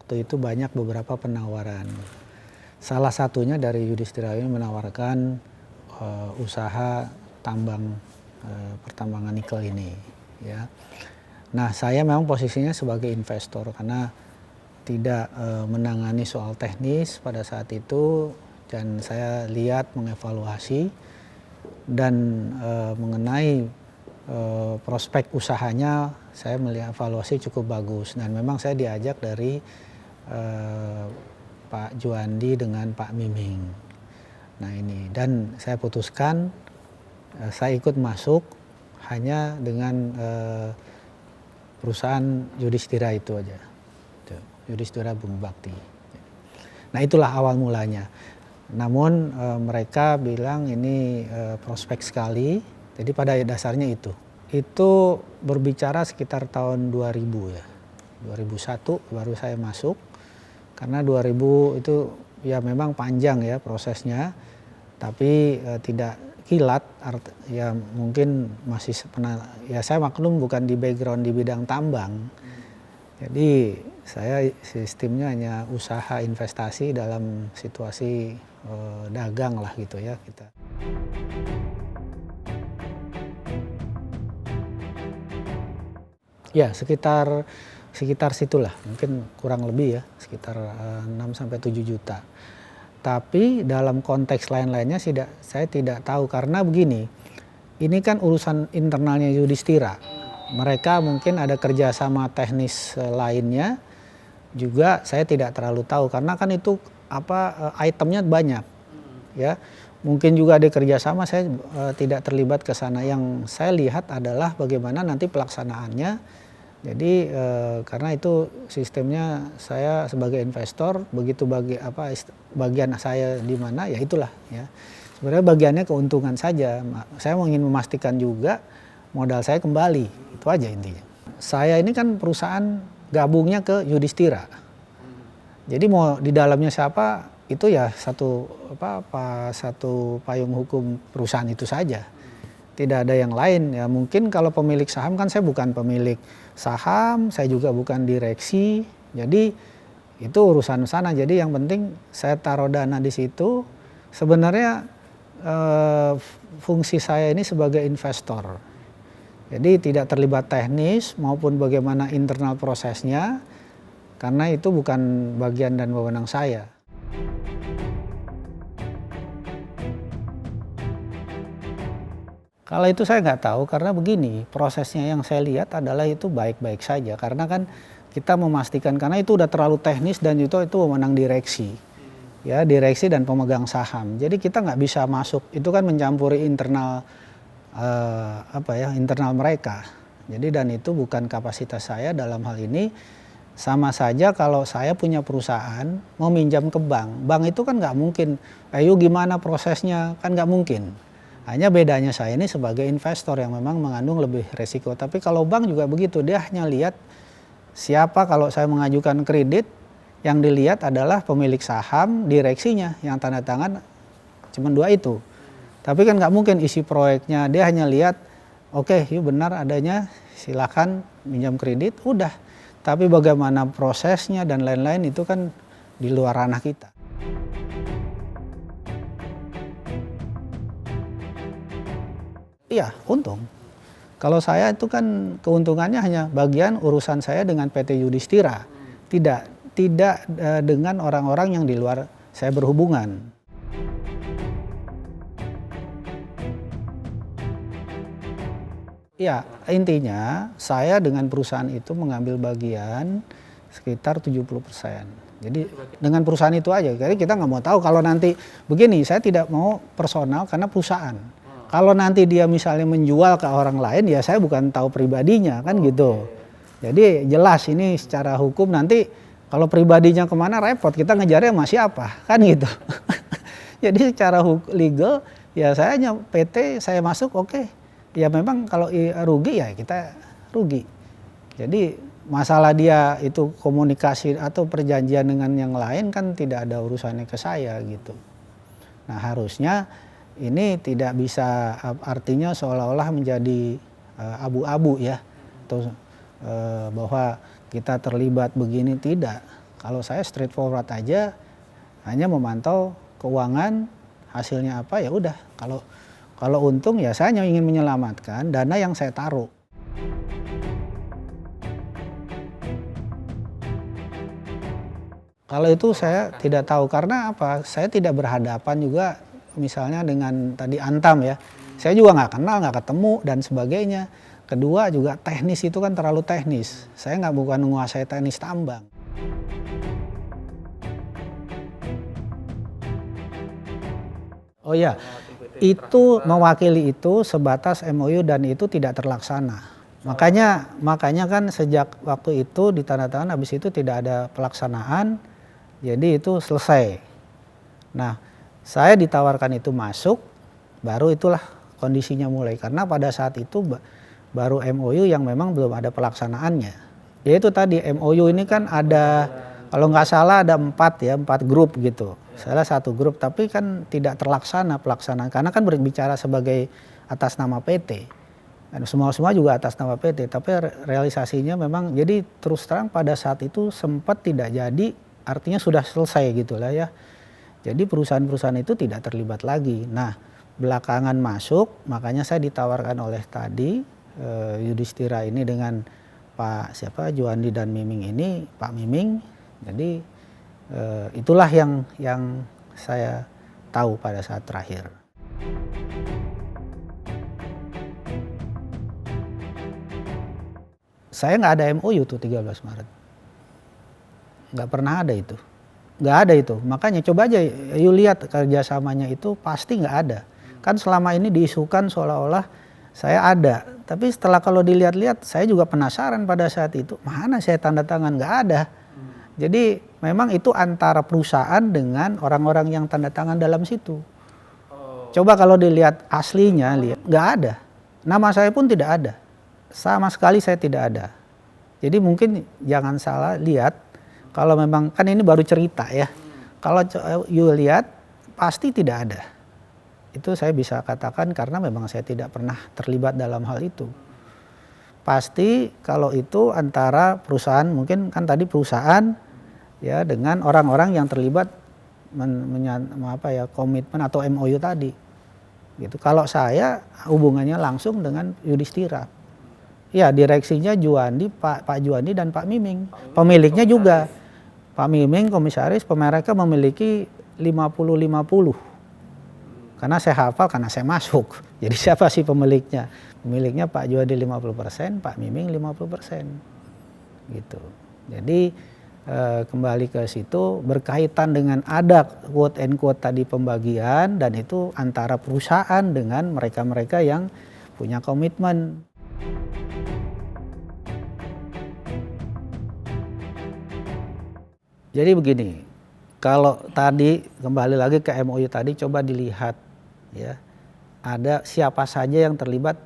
waktu itu banyak beberapa penawaran. Salah satunya dari Yudhistira ini menawarkan usaha tambang pertambangan nikel ini, ya. Nah, saya memang posisinya sebagai investor karena tidak menangani soal teknis pada saat itu, dan saya lihat mengevaluasi dan mengenai prospek usahanya saya melihat evaluasi cukup bagus, dan memang saya diajak dari Pak Juandi dengan Pak Miming. Nah ini, dan saya putuskan saya ikut masuk hanya dengan perusahaan Yudhistira itu aja, Yudhistira Bumi Bakti. Nah itulah awal mulanya. Namun mereka bilang ini prospek sekali, jadi pada dasarnya itu berbicara sekitar tahun 2000 ya, 2001 baru saya masuk, karena 2000 itu ya memang panjang ya prosesnya, tapi tidak kilat, ya mungkin masih pernah, ya saya maklum bukan di background di bidang tambang, jadi saya sistemnya hanya usaha investasi dalam situasi dagang lah gitu ya kita. Ya sekitar situlah, mungkin kurang lebih ya, sekitar 6-7 juta. Tapi dalam konteks lain-lainnya saya tidak tahu, karena begini, ini kan urusan internalnya Yudhistira. Mereka mungkin ada kerjasama teknis lainnya, juga saya tidak terlalu tahu karena kan itu itemnya banyak, ya. Mungkin juga ada kerjasama, saya tidak terlibat ke sana. Yang saya lihat adalah bagaimana nanti pelaksanaannya. Jadi karena itu sistemnya, saya sebagai investor begitu bagian saya di mana ya itulah ya. Sebenarnya bagiannya keuntungan saja. Saya ingin memastikan juga modal saya kembali, itu aja intinya. Saya ini kan perusahaan gabungnya ke Yudhistira. Jadi mau di dalamnya siapa itu ya satu payung hukum perusahaan itu saja. Tidak ada yang lain ya. Mungkin kalau pemilik saham kan saya bukan pemilik saham, saya juga bukan direksi. Jadi itu urusan sana. Jadi yang penting saya taruh dana di situ. Sebenarnya fungsi saya ini sebagai investor. Jadi tidak terlibat teknis maupun bagaimana internal prosesnya, karena itu bukan bagian dan wewenang saya. Kalau itu saya nggak tahu, karena begini, prosesnya yang saya lihat adalah itu baik-baik saja. Karena kan kita memastikan, karena itu udah terlalu teknis dan itu wewenang direksi. Ya, direksi dan pemegang saham. Jadi kita nggak bisa masuk, itu kan mencampuri internal internal mereka. Jadi dan itu bukan kapasitas saya dalam hal ini. Sama saja kalau saya punya perusahaan mau minjam ke bank itu kan nggak mungkin, ayo gimana prosesnya, kan nggak mungkin. Hanya bedanya saya ini sebagai investor yang memang mengandung lebih resiko. Tapi kalau bank juga begitu, dia hanya lihat siapa, kalau saya mengajukan kredit, yang dilihat adalah pemilik saham, direksinya, yang tanda tangan cuma 2 itu. Tapi kan nggak mungkin isi proyeknya, dia hanya lihat, oke, yuk benar adanya, silakan minjam kredit, udah. Tapi bagaimana prosesnya dan lain-lain itu kan di luar ranah kita. Iya, untung. Kalau saya itu kan keuntungannya hanya bagian urusan saya dengan PT Yudhistira, tidak dengan orang-orang yang di luar saya berhubungan. Ya, intinya saya dengan perusahaan itu mengambil bagian sekitar 70%. Jadi dengan perusahaan itu aja, jadi kita nggak mau tahu kalau nanti begini, saya tidak mau personal karena perusahaan. Kalau nanti dia misalnya menjual ke orang lain, ya saya bukan tahu pribadinya kan gitu. Jadi jelas ini secara hukum nanti kalau pribadinya kemana repot, kita ngejarnya sama siapa kan gitu. Jadi secara legal ya saya hanya PT, saya masuk oke. Ya memang kalau rugi ya kita rugi. Jadi masalah dia itu komunikasi atau perjanjian dengan yang lain kan tidak ada urusannya ke saya gitu. Nah harusnya ini tidak bisa artinya seolah-olah menjadi abu-abu ya. Atau bahwa kita terlibat begini, tidak. Kalau saya straightforward aja, hanya memantau keuangan, hasilnya apa ya udah. Kalau untung ya saya hanya ingin menyelamatkan dana yang saya taruh. Kalau itu saya tidak tahu karena apa? Saya tidak berhadapan juga misalnya dengan tadi Antam ya. Saya juga nggak kenal, nggak ketemu dan sebagainya. Kedua juga teknis itu kan terlalu teknis. Saya bukan menguasai teknis tambang. Oh ya, itu mewakili itu sebatas MOU dan itu tidak terlaksana. Makanya kan sejak waktu itu ditandatangan, habis itu tidak ada pelaksanaan, jadi itu selesai. Nah, saya ditawarkan itu masuk, baru itulah kondisinya mulai. Karena pada saat itu baru MOU yang memang belum ada pelaksanaannya. Yaitu tadi MOU ini kan ada, kalau nggak salah ada 4 grup gitu. Salah satu grup, tapi kan tidak terlaksana pelaksanaan. Karena kan berbicara sebagai atas nama PT. Dan semua juga atas nama PT, tapi realisasinya memang, jadi terus terang pada saat itu sempat tidak jadi, artinya sudah selesai gitu lah ya. Jadi perusahaan-perusahaan itu tidak terlibat lagi. Nah, belakangan masuk, makanya saya ditawarkan oleh tadi Yudhistira ini dengan Pak Juandi dan Miming ini, Pak Miming. Jadi itulah yang saya tahu pada saat terakhir. Saya nggak ada MOU tuh 13 Maret. Nggak pernah ada itu. Nggak ada itu. Makanya coba aja you lihat kerjasamanya itu pasti nggak ada. Kan selama ini diisukan seolah-olah saya ada. Tapi setelah kalau dilihat-lihat saya juga penasaran pada saat itu. Mana saya tanda tangan? Nggak ada. Jadi memang itu antara perusahaan dengan orang-orang yang tanda tangan dalam situ. Coba kalau dilihat aslinya, nggak ada. Nama saya pun tidak ada. Sama sekali saya tidak ada. Jadi mungkin jangan salah lihat, kalau memang kan ini baru cerita ya. Kalau you lihat pasti tidak ada. Itu saya bisa katakan karena memang saya tidak pernah terlibat dalam hal itu. Pasti kalau itu antara perusahaan, mungkin kan tadi perusahaan ya dengan orang-orang yang terlibat komitmen atau MOU tadi. Gitu. Kalau saya hubungannya langsung dengan Yudhistira. Ya, direksinya Juandi, Pak Juandi dan Pak Miming. Pemiliknya juga Pak Miming komisaris, mereka memiliki 50-50. Karena saya hafal, karena saya masuk. Jadi siapa sih pemiliknya? Pemiliknya Pak Juandi 50%, Pak Miming 50%. Gitu. Jadi kembali ke situ berkaitan dengan ada quote and quote tadi pembagian, dan itu antara perusahaan dengan mereka-mereka yang punya komitmen. Jadi begini, kalau tadi kembali lagi ke MOU tadi, coba dilihat ya, ada siapa saja yang terlibat,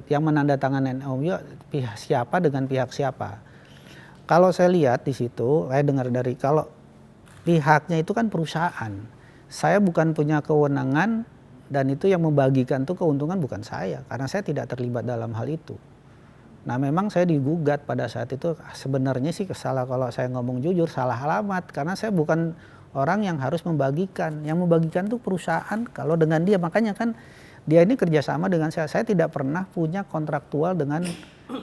yang menandatangani MOU pihak siapa dengan pihak siapa. Kalau saya lihat di situ, saya dengar dari kalau pihaknya itu kan perusahaan, saya bukan punya kewenangan dan itu yang membagikan tuh keuntungan bukan saya, karena saya tidak terlibat dalam hal itu. Nah memang saya digugat pada saat itu, sebenarnya sih salah, kalau saya ngomong jujur salah alamat, karena saya bukan orang yang harus membagikan. Yang membagikan tuh perusahaan kalau dengan dia, makanya kan dia ini kerjasama dengan saya. Saya tidak pernah punya kontraktual dengan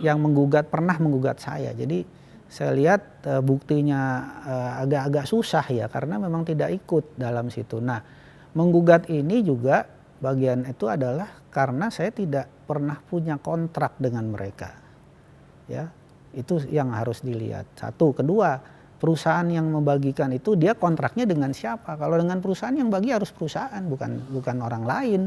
yang pernah menggugat saya. Jadi saya lihat buktinya agak-agak susah ya, karena memang tidak ikut dalam situ. Nah menggugat ini juga bagian itu adalah karena saya tidak pernah punya kontrak dengan mereka. Ya, itu yang harus dilihat. Satu, kedua, perusahaan yang membagikan itu dia kontraknya dengan siapa? Kalau dengan perusahaan yang bagi harus perusahaan, bukan orang lain.